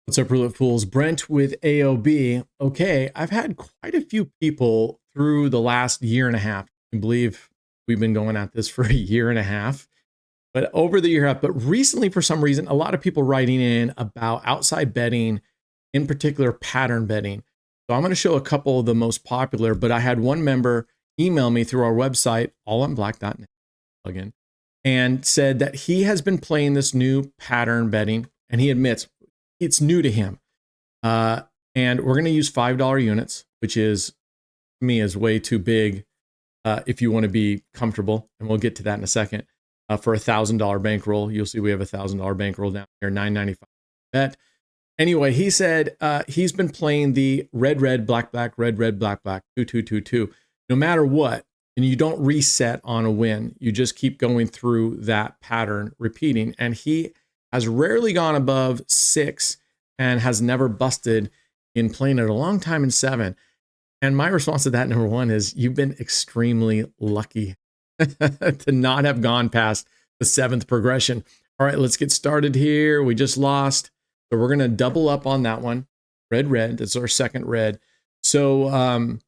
What's up, Roulette Fools? Brent with AOB. Okay, I've had quite a few people through the last year and a half. I believe we've been going at this for a year and a half, but over the year, but recently, for some reason, a lot of people writing in about outside betting, in particular pattern betting. So I'm going to show a couple of the most popular, but I had one member email me through our website, AllonBlack.net plugin, and said that he has been playing this new pattern betting, and he admits it's new to him. And we're going to use $5 units, which is, to me, is way too big if you want to be comfortable. And we'll get to that in a second. For a $1,000 bankroll, you'll see we have a $1,000 bankroll down here, $9.95 bet. Anyway, he said he's been playing the red, red, black, black, red, red, black, black, 2, 2, 2, 2, no matter what. And you don't reset on a win. You just keep going through that pattern, repeating. And he has rarely gone above 6 and has never busted in playing it a long time in 7. And my response to that, number one, is you've been extremely lucky to not have gone past the 7th progression. All right, let's get started here. We just lost. So we're going to double up on that one. Red, red. That's our second red. So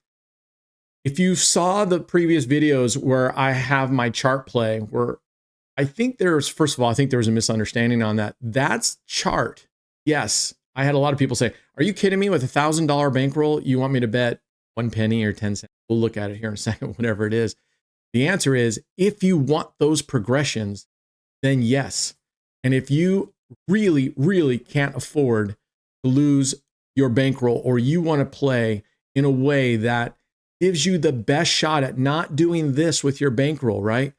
if you saw the previous videos where I have my chart play, where I think there's, first of all, I think there was a misunderstanding on that. That's chart. Yes. I had a lot of people say, are you kidding me? With a $1,000 bankroll, you want me to bet 1 penny or 10 cents? We'll look at it here in a second, whatever it is. The answer is, if you want those progressions, then yes. And if you really, really can't afford to lose your bankroll, or you want to play in a way that gives you the best shot at not doing this with your bankroll, right?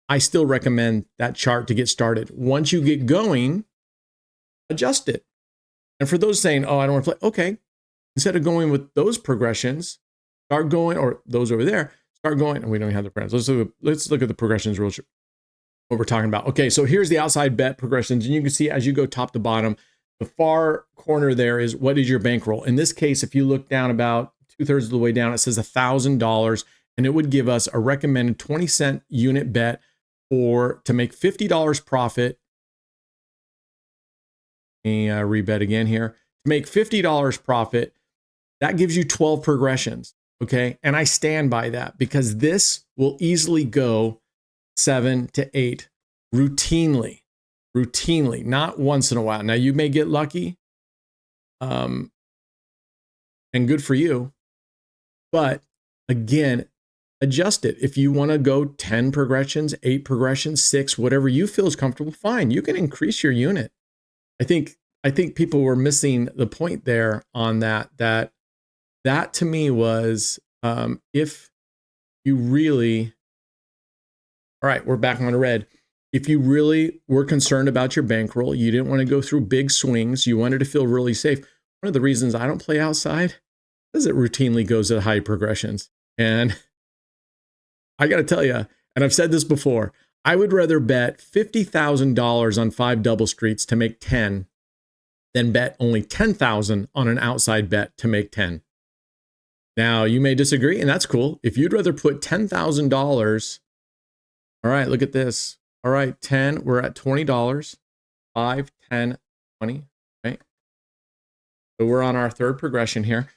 I still recommend that chart to get started. Once you get going, adjust it. And for those saying, oh, I don't want to play, okay, instead of going with those progressions, start going, or those over there, start going, and we don't have the progressions. Let's look at the progressions real short, what we're talking about. Okay, so here's the outside bet progressions, and you can see as you go top to bottom, the far corner there is what is your bankroll. In this case, if you look down about 2/3 of the way down, it says $1,000, and it would give us a recommended 20-cent unit bet to make $50 profit. Let me rebet again here. To make $50 profit, that gives you 12 progressions, okay? And I stand by that because this will easily go 7 to 8 routinely, not once in a while. Now, you may get lucky, and good for you, but again, adjust it. If you want to go 10 progressions, 8 progressions, 6, whatever you feel is comfortable, fine. You can increase your unit. I think people were missing the point there on that to me was, if you really, all right, we're back on red. If you really were concerned about your bankroll, you didn't want to go through big swings, you wanted to feel really safe. One of the reasons I don't play outside is it routinely goes at high progressions. And I got to tell you, and I've said this before, I would rather bet $50,000 on 5 double streets to make 10 than bet only 10,000 on an outside bet to make 10. Now, you may disagree, and that's cool. If you'd rather put $10,000, all right, look at this. All right, 10, we're at $20, 5, 10, 20, right? So we're on our third progression here.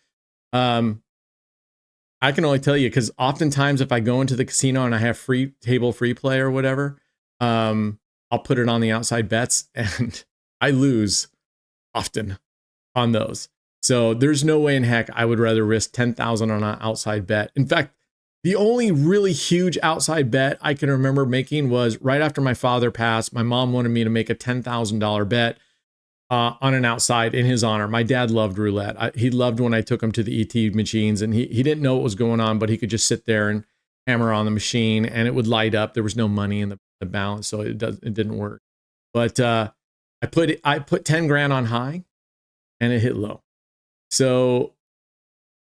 I can only tell you because oftentimes if I go into the casino and I have free play or whatever, I'll put it on the outside bets and I lose often on those. So there's no way in heck I would rather risk 10,000 on an outside bet. In fact, the only really huge outside bet I can remember making was right after my father passed. My mom wanted me to make a $10,000 bet on an outside in his honor. My dad loved roulette. He loved when I took him to the ET machines, and he didn't know what was going on, but he could just sit there and hammer on the machine and it would light up. There was no money in the balance, so it didn't work. But I put 10 grand on high and it hit low. So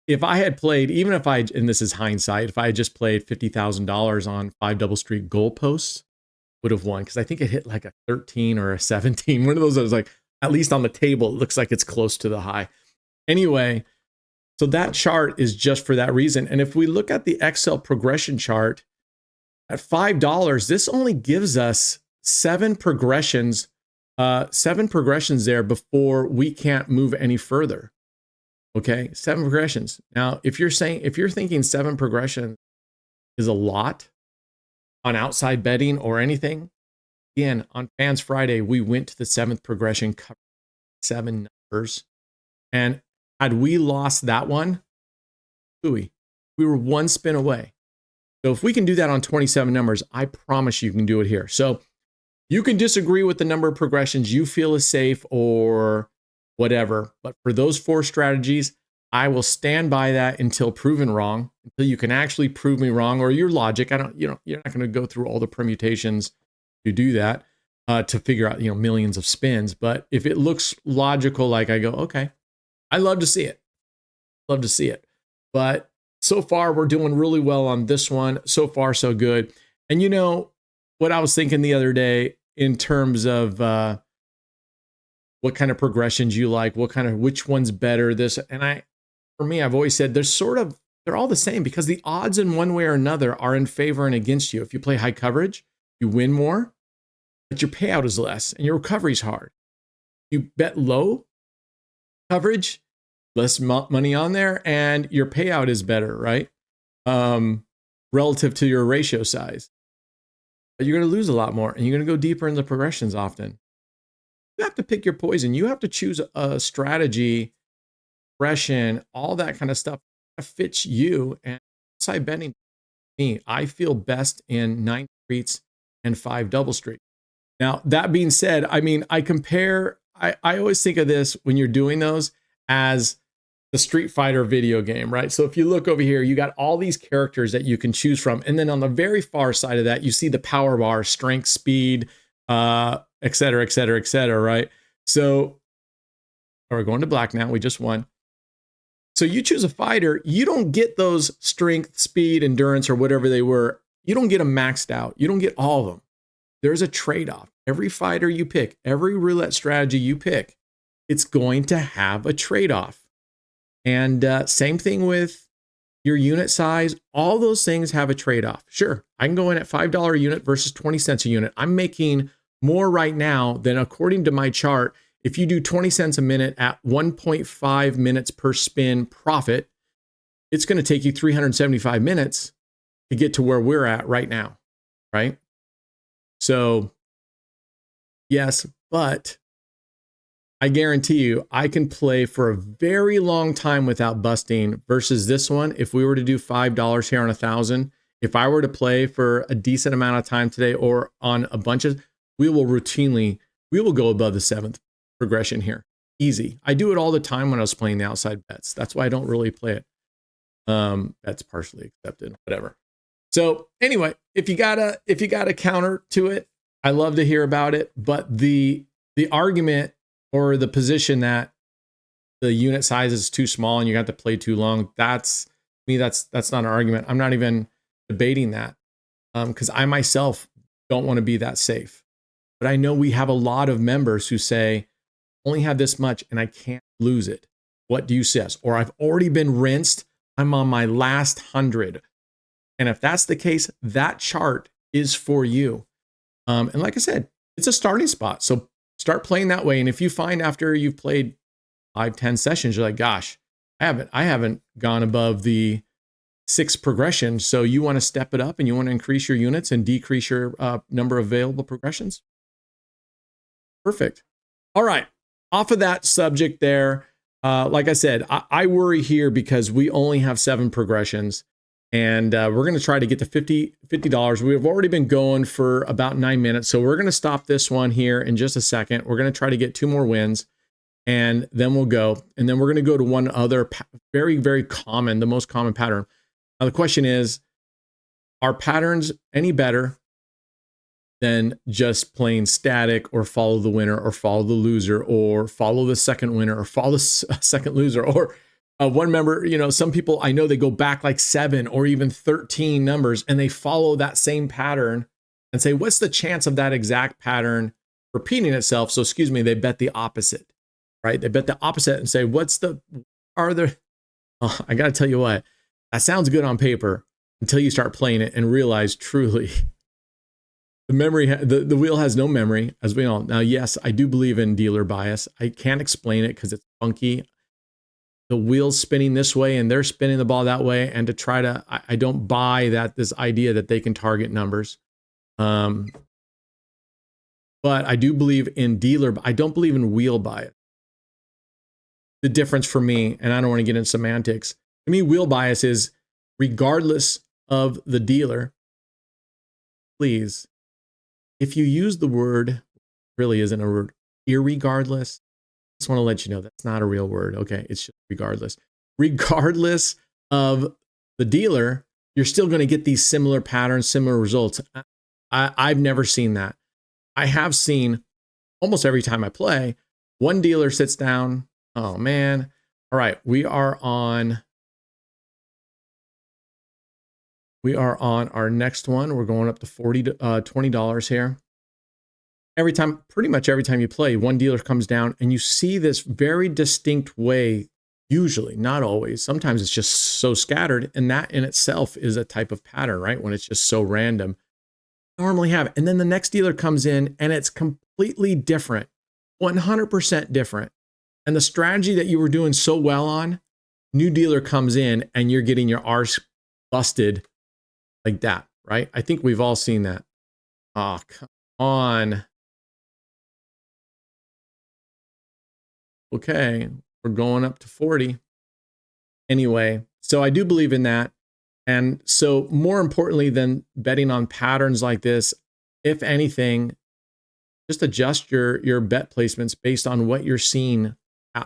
if I had played, and this is hindsight, if I had just played $50,000 on 5 double street goalposts, would have won, because I think it hit like a 13 or a 17. One of those that was like, at least on the table, it looks like it's close to the high. Anyway, so that chart is just for that reason. And if we look at the Excel progression chart at $5, this only gives us 7 progressions 7 progressions there before we can't move any further. Okay, 7 progressions. Now, if you're thinking 7 progressions is a lot on outside betting or anything, again, on Fans Friday, we went to the 7th progression, covered 7 numbers. And had we lost that one, we were 1 spin away. So if we can do that on 27 numbers, I promise you can do it here. So you can disagree with the number of progressions you feel is safe or whatever. But for those 4 strategies, I will stand by that until proven wrong, until you can actually prove me wrong, or your logic. You're not going to go through all the permutations to do that to figure out, millions of spins. But if it looks logical, like I go, okay, I love to see it. Love to see it. But so far, we're doing really well on this one. So far, so good. And what I was thinking the other day in terms of what kind of progressions you like, which one's better, this. And for me, I've always said they're all the same because the odds in one way or another are in favor and against you. If you play high coverage, you win more, but your payout is less and your recovery's hard. You bet low coverage, less money on there, and your payout is better, right? Relative to your ratio size. But you're going to lose a lot more, and you're going to go deeper in the progressions often. You have to pick your poison. You have to choose a strategy, progression, all that kind of stuff that fits you. And outside betting, me, I feel best in 9 streets and 5 double streets. Now, that being said, I always think of this when you're doing those as the Street Fighter video game, right? So if you look over here, you got all these characters that you can choose from. And then on the very far side of that, you see the power bar, strength, speed, et cetera, et cetera, et cetera, right? So we're going to black now. We just won. So you choose a fighter, you don't get those strength, speed, endurance, or whatever they were. You don't get them maxed out. You don't get all of them. There's a trade-off. Every fighter you pick, every roulette strategy you pick, it's going to have a trade-off. And same thing with your unit size. All those things have a trade-off. Sure, I can go in at $5 a unit versus 20 cents a unit. I'm making more right now than, according to my chart, if you do 20 cents a minute at 1.5 minutes per spin profit, it's going to take you 375 minutes to get to where we're at right now, right? So, yes, but I guarantee you, I can play for a very long time without busting versus this one. If we were to do $5 here on 1,000, if I were to play for a decent amount of time today or on a bunch of, we will go above the 7th progression here. Easy. I do it all the time when I was playing the outside bets. That's why I don't really play it. That's partially accepted, whatever. So anyway, if you got a counter to it, I love to hear about it. But the argument or the position that the unit size is too small and you got to play too long, that's not an argument. I'm not even debating that because I myself don't want to be that safe. But I know we have a lot of members who say, only have this much and I can't lose it. What do you suggest? Or I've already been rinsed. I'm on my last 100. And if that's the case, that chart is for you. And like I said, it's a starting spot. So start playing that way. And if you find after you've played 5-10 sessions, you're like, gosh, I haven't gone above the 6 progression. So you want to step it up and you want to increase your units and decrease your number of available progressions. Perfect. All right. Off of that subject there, like I said, I worry here because we only have 7 progressions. And we're going to try to get to $50. We've already been going for about 9 minutes. So we're going to stop this one here in just a second. We're going to try to get 2 more wins and then we'll go. And then we're going to go to one other very, very common, the most common pattern. Now the question is, are patterns any better than just playing static or follow the winner or follow the loser or follow the second winner or follow the second loser? Or one member, some people I know, they go back like 7 or even 13 numbers and they follow that same pattern and say, what's the chance of that exact pattern repeating itself? So they bet the opposite, right? They bet the opposite and say, I got to tell you what, that sounds good on paper until you start playing it and realize truly The wheel has no memory, as we all. Now, yes, I do believe in dealer bias. I can't explain it because it's funky. The wheel's spinning this way and they're spinning the ball that way. And to try to, I don't buy that this idea that they can target numbers. But I do believe in dealer. I don't believe in wheel bias. The difference for me, and I don't want to get into semantics. To me, wheel bias is regardless of the dealer. Please, if you use the word, really isn't a word, irregardless, I just want to let you know that's not a real word. Okay, it's just regardless. Regardless of the dealer, you're still going to get these similar patterns, similar results. I've never seen that. I have seen almost every time I play, one dealer sits down. Oh man. All right, we are on our next one. We're going up to $20 here. Pretty much every time you play, one dealer comes down and you see this very distinct way, usually, not always. Sometimes it's just so scattered, and that in itself is a type of pattern, right? When it's just so random. Normally have it. And then the next dealer comes in and it's completely different, 100% different. And the strategy that you were doing so well on, new dealer comes in and you're getting your arse busted like that, right? I think we've all seen that. Oh, come on. Okay, we're going up to 40. Anyway, so I do believe in that. And so more importantly than betting on patterns like this, if anything, just adjust your bet placements based on what you're seeing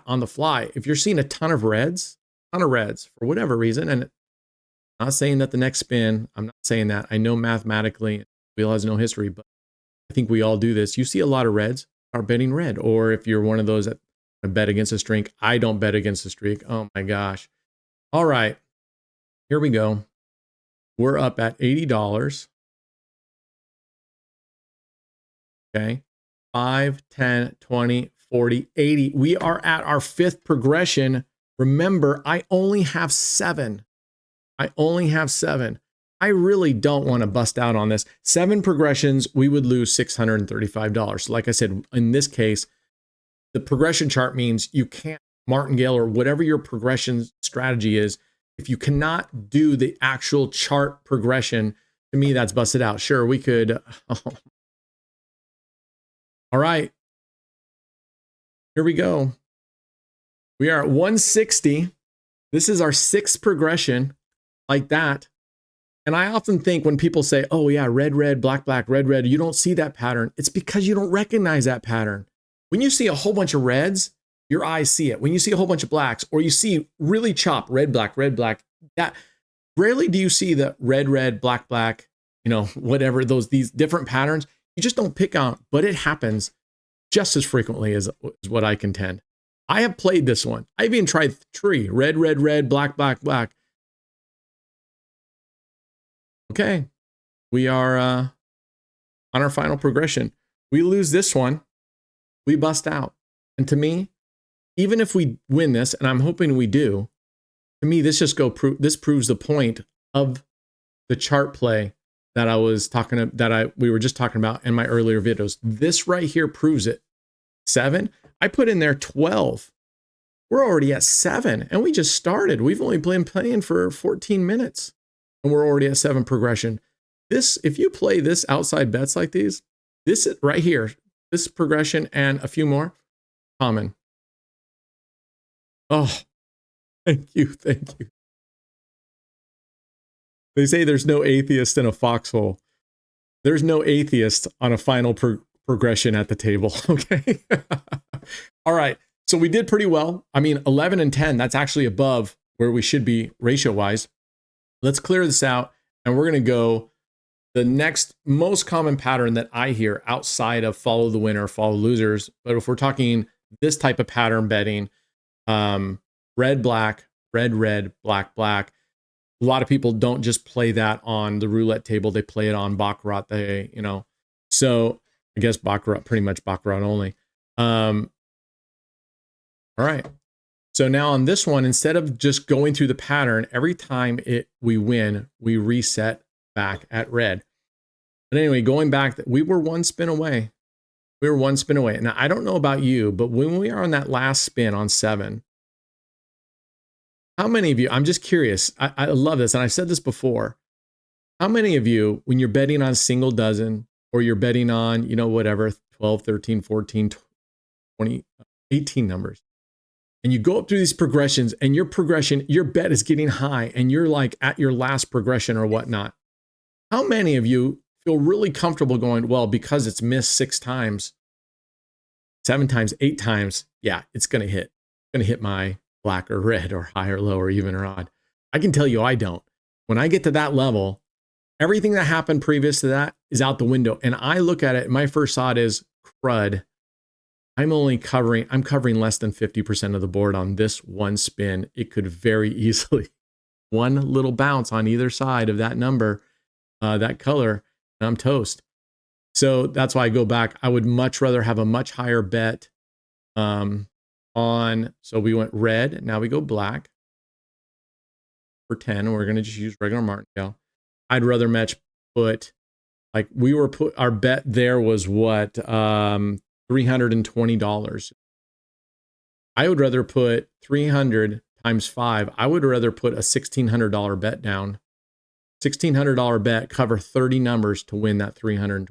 on the fly. If you're seeing a ton of reds for whatever reason, and I'm not saying that the next spin, I'm not saying that. I know mathematically wheel has no history, but I think we all do this. You see a lot of reds, are betting red. Or if you're one of those that bet against a streak, I don't bet against a streak. Oh my gosh. All right, here we go. We're up at $80. Okay. 5, 10, 20, 40, 80. We are at our fifth progression. Remember, I only have 7. I really don't want to bust out on this. 7 progressions, we would lose $635. So like I said, in this case, the progression chart means you can't martingale or whatever your progression strategy is. If you cannot do the actual chart progression, to me, that's busted out. Sure, we could. Oh. All right. Here we go. We are at 160. This is our 6th progression like that. And I often think when people say, oh yeah, red, red, black, black, red, red, you don't see that pattern. It's because you don't recognize that pattern. When you see a whole bunch of reds, your eyes see it. When you see a whole bunch of blacks, or you see really chopped red, black, that rarely do you see the red, red, black, black, whatever these different patterns. You just don't pick on, but it happens just as frequently as what I contend. I have played this one. I've even tried 3, red, red, red, black, black, black. Okay, we are on our final progression. We lose this one, we bust out. And to me, even if we win this, and I'm hoping we do, to me, this proves the point of the chart play that we were just talking about in my earlier videos. This right here proves it. 7, I put in there 12. We're already at 7, and we just started. We've only been playing for 14 minutes, and we're already at 7 progression. If you play this outside bets like these, this right here, this progression and a few more, common. Oh, thank you. They say there's no atheist in a foxhole. There's no atheist on a final progression at the table, okay? All right, so we did pretty well. I mean, 11 and 10, that's actually above where we should be ratio-wise. Let's clear this out, and we're going to go the next most common pattern that I hear outside of follow the winner, follow losers. But if we're talking this type of pattern betting, red, black, red, red, black, black. A lot of people don't just play that on the roulette table. They play it on baccarat. So I guess baccarat, pretty much baccarat only. All right. So now on this one, instead of just going through the pattern, every time we win, we reset back at red. But anyway, going back, we were one spin away. We were one spin away. Now, I don't know about you, but when we are on that last spin on 7, how many of you, I'm just curious, I love this, and I've said this before, how many of you, when you're betting on a single dozen, or you're betting on, whatever, 12, 13, 14, 20, 18 numbers, and you go up through these progressions, and your bet is getting high, and you're like at your last progression or whatnot. How many of you feel really comfortable going, well, because it's missed 6 times, 7 times, 8 times, yeah, it's going to hit. It's going to hit my black or red or high or low or even or odd. I can tell you I don't. When I get to that level, everything that happened previous to that is out the window. And I look at it, my first thought is, crud. I'm covering less than 50% of the board on this one spin. It could very easily, one little bounce on either side of that number, that color, and I'm toast. So that's why I go back. I would much rather have a much higher bet so we went red, now we go black for 10, and we're going to just use regular martingale. I'd rather our bet there was what, $320. I would rather put 300 times 5. I would rather put a $1,600 bet down. $1,600 bet, cover 30 numbers to win that 300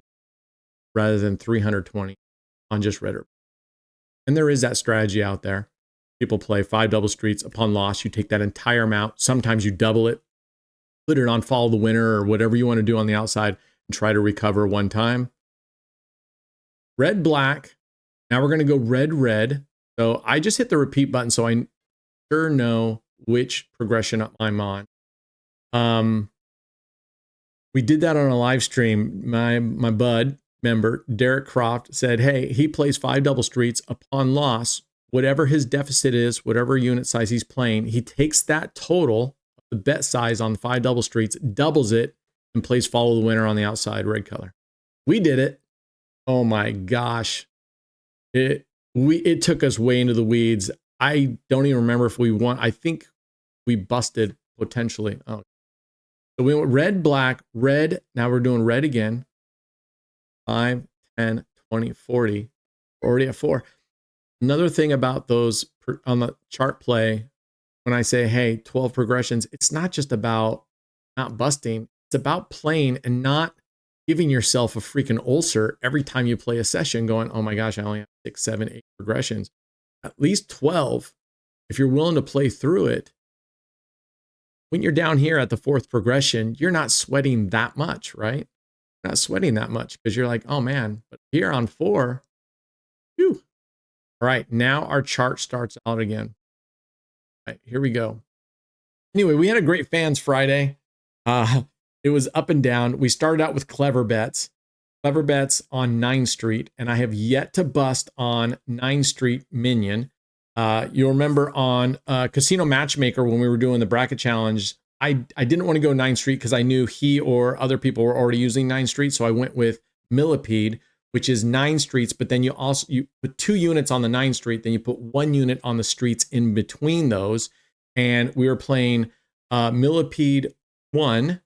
rather than 320 on just red or black. And there is that strategy out there. People play 5 double streets. Upon loss, you take that entire amount. Sometimes you double it, put it on follow the winner or whatever you want to do on the outside and try to recover one time. Red, black. Now we're going to go red, red. So I just hit the repeat button so I sure know which progression I'm on. We did that on a live stream. My bud member, Derek Croft, said, hey, he plays 5 double streets. Upon loss, whatever his deficit is, whatever unit size he's playing, he takes that total, the bet size on 5 double streets, doubles it, and plays follow the winner on the outside, red color. We did it. Oh my gosh. It took us way into the weeds. I don't even remember if we won. I think we busted potentially. Oh, so we went red, black, red. Now we're doing red again. 5, 10, 20, 40. We're already at 4. Another thing about those on the chart play, when I say, hey, 12 progressions, it's not just about not busting. It's about playing and not giving yourself a freaking ulcer every time you play a session going, oh my gosh, I only have 6, 7, 8 progressions. At least 12, if you're willing to play through it. When you're down here at the 4th progression, you're not sweating that much, right? You're not sweating that much because you're like, oh man, but here on 4, whew. All right, now our chart starts out again. All right, here we go. Anyway, we had a great fans Friday. It was up and down. We started out with clever bets on 9 Street, and I have yet to bust on 9 Street Minion. You'll remember on Casino Matchmaker when we were doing the bracket challenge, I didn't want to go 9 Street because I knew he or other people were already using 9 Street, so I went with Millipede, which is 9 streets, but then you put 2 units on the 9 Street, then you put 1 unit on the streets in between those, and we were playing Millipede 1.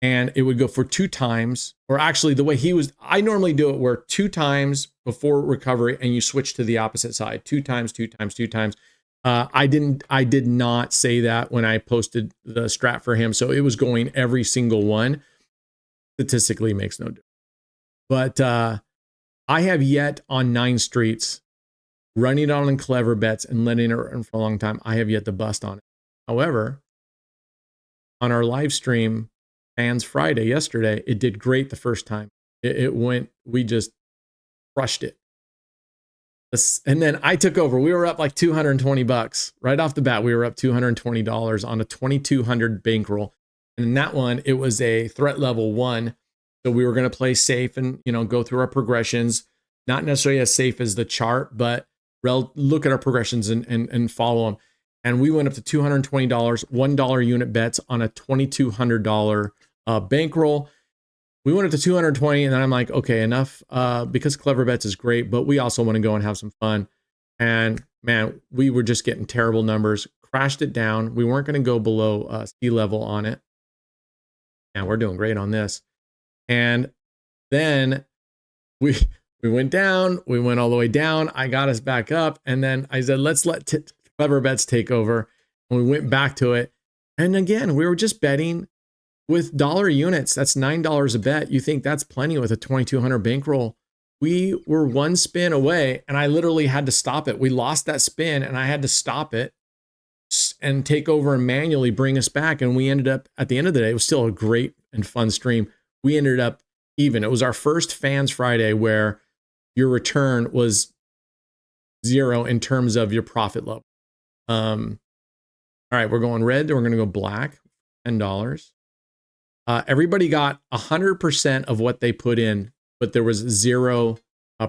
And it would go for 2 times, or actually the way I normally do it where 2 times before recovery and you switch to the opposite side, 2 times, 2 times, 2 times. I did not say that when I posted the strat for him. So it was going every single one. Statistically makes no difference. But I have yet on 9 streets, running it on clever bets and letting it run for a long time. I have yet to bust on it. However, on our live stream, Fans Friday yesterday, it did great the first time. We just crushed it. And then I took over. We were up like $220 right off the bat. We were up $220 on a 2,200 bankroll. And in that one, it was a threat level 1. So we were going to play safe and, go through our progressions, not necessarily as safe as the chart, but look at our progressions and follow them. And we went up to $220, $1 unit bets on a $2,200 bankroll. We went up to 220, and then I'm like, okay, enough, because clever bets is great, but we also want to go and have some fun. And man, we were just getting terrible numbers, crashed it down. We weren't going to go below sea level on it. And we're doing great on this. And Then we went down, we went all the way down. I got us back up. And then I said, let's let Clever Bets take over. And we went back to it. And again, we were just betting with dollar units. That's $9 a bet. You think that's plenty with a 2,200 bankroll. We were one spin away and I literally had to stop it. We lost that spin and I had to stop it and take over and manually bring us back. And we ended up, at the end of the day, it was still a great and fun stream. We ended up even. It was our first Fans Friday where your return was 0 in terms of your profit level. All right, we're going red. We're going to go black, $10. Everybody got 100% of what they put in, but there was 0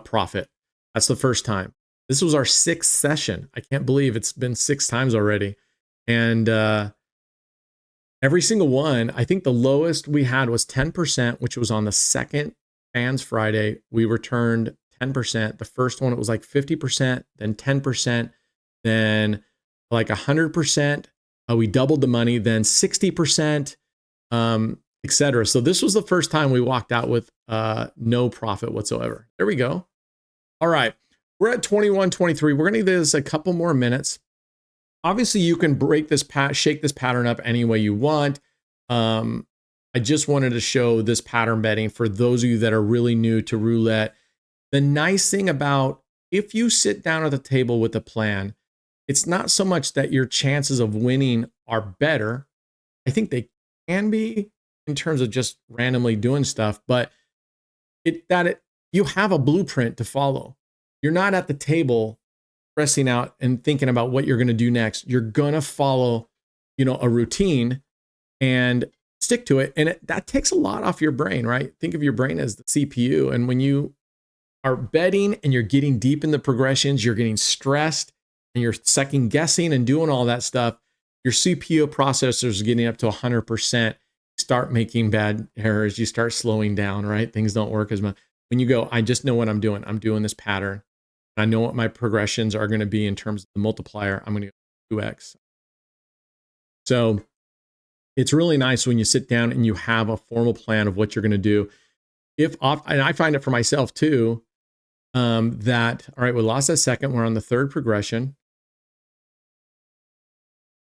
profit. That's the first time. This was our 6th session. I can't believe it's been 6 times already. And every single one, I think the lowest we had was 10%, which was on the second Fans Friday. We returned 10%. The first one, it was like 50%, then 10%, then like 100%. We doubled the money, then 60%, etc. So this was the first time we walked out with no profit whatsoever. There we go. All right. We're at 21:23. We're going to give this a couple more minutes. Obviously, you can shake this pattern up any way you want. I just wanted to show this pattern betting for those of you that are really new to roulette. The nice thing about if you sit down at the table with a plan, it's not so much that your chances of winning are better. I think they can be in terms of just randomly doing stuff, but you have a blueprint to follow. You're not at the table pressing out and thinking about what you're going to do next. You're going to follow, a routine and stick to it. And that takes a lot off your brain, right? Think of your brain as the CPU. And when you are betting and you're getting deep in the progressions, you're getting stressed and you're second guessing and doing all that stuff, your CPU processor is getting up to 100%. You start making bad errors. You start slowing down, right? Things don't work as much. When you go, I just know what I'm doing. I'm doing this pattern. I know what my progressions are going to be in terms of the multiplier. I'm going to go 2x. So it's really nice when you sit down and you have a formal plan of what you're going to do. And I find it for myself too, that, all right, we lost that second. We're on the third progression.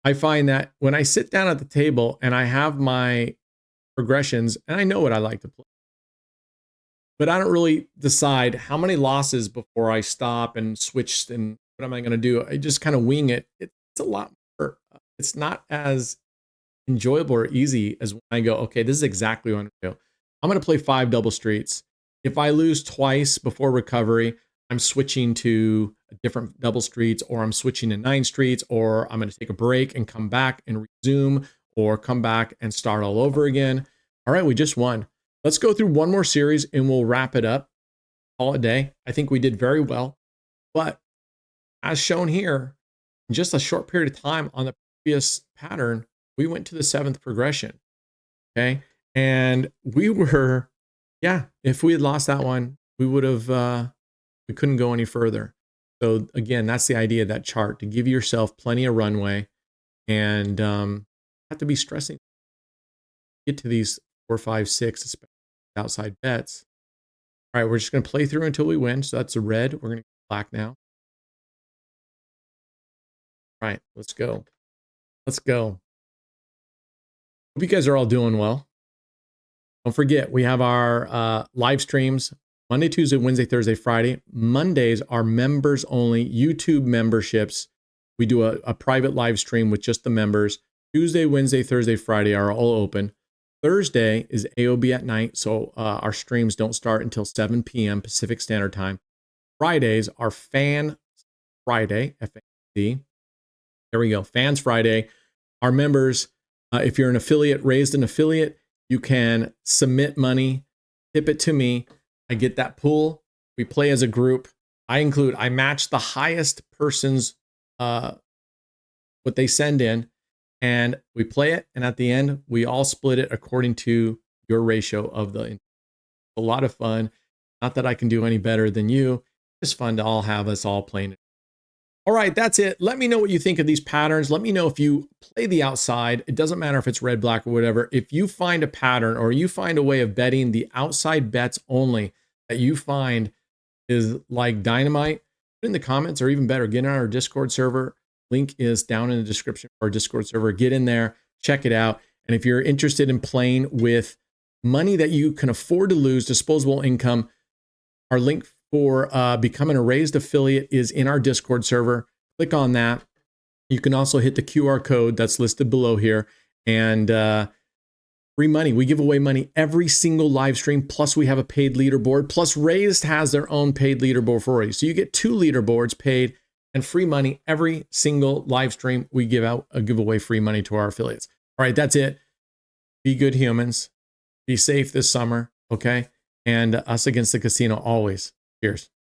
I find that when I sit down at the table and I have my progressions and I know what I like to play, but I don't really decide how many losses before I stop and switch and what am I going to do? I just kind of wing it. It's a lot more, it's not as enjoyable or easy as when I go, okay, this is exactly what I'm going to do. I'm going to play 5 double streets. If I lose twice before recovery, I'm switching to a different double streets, or I'm switching to 9 streets, or I'm going to take a break and come back and resume, or come back and start all over again. All right, we just won. Let's go through one more series and we'll wrap it up. Call it a day. I think we did very well. But as shown here, in just a short period of time on the previous pattern, we went to the 7th progression. Okay. And we were, if we had lost that one, we would have, we couldn't go any further. So again, that's the idea of that chart, to give yourself plenty of runway and have to be stressing. Get to these 4, 5, 6 outside bets. All right, we're just going to play through until we win. So that's a red. We're going to go black now. All right, let's go. Let's go. Hope you guys are all doing well. Don't forget, we have our live streams Monday, Tuesday, Wednesday, Thursday, Friday. Mondays are members only, YouTube memberships. We do a private live stream with just the members. Tuesday, Wednesday, Thursday, Friday are all open. Thursday is AOB at night, so our streams don't start until 7 p.m. Pacific Standard Time. Fridays are Fan Friday, F-A-N-C. There we go, Fans Friday. Our members, if you're an affiliate, raised an affiliate, you can submit money, tip it to me. I get that pool. We play as a group. I match the highest person's what they send in, and we play it. And at the end, we all split it according to your ratio of the. A lot of fun. Not that I can do any better than you. It's fun to all have us all playing. All right, that's it. Let me know what you think of these patterns. Let me know if you play the outside. It doesn't matter if it's red, black, or whatever. If you find a pattern or you find a way of betting the outside bets only that you find is like dynamite, put in the comments, or even better, get on our Discord server. Link is down in the description for our Discord server. Get in there, check it out. And if you're interested in playing with money that you can afford to lose, disposable income, our link for becoming a raised affiliate is in our Discord server. Click on that. You can also hit the QR code that's listed below here. And free money. We give away money every single live stream. Plus, we have a paid leaderboard. Plus, Raised has their own paid leaderboard for you. So you get 2 leaderboards paid and free money every single live stream. We give away free money to our affiliates. All right, that's it. Be good humans. Be safe this summer. Okay. And us against the casino always. Cheers.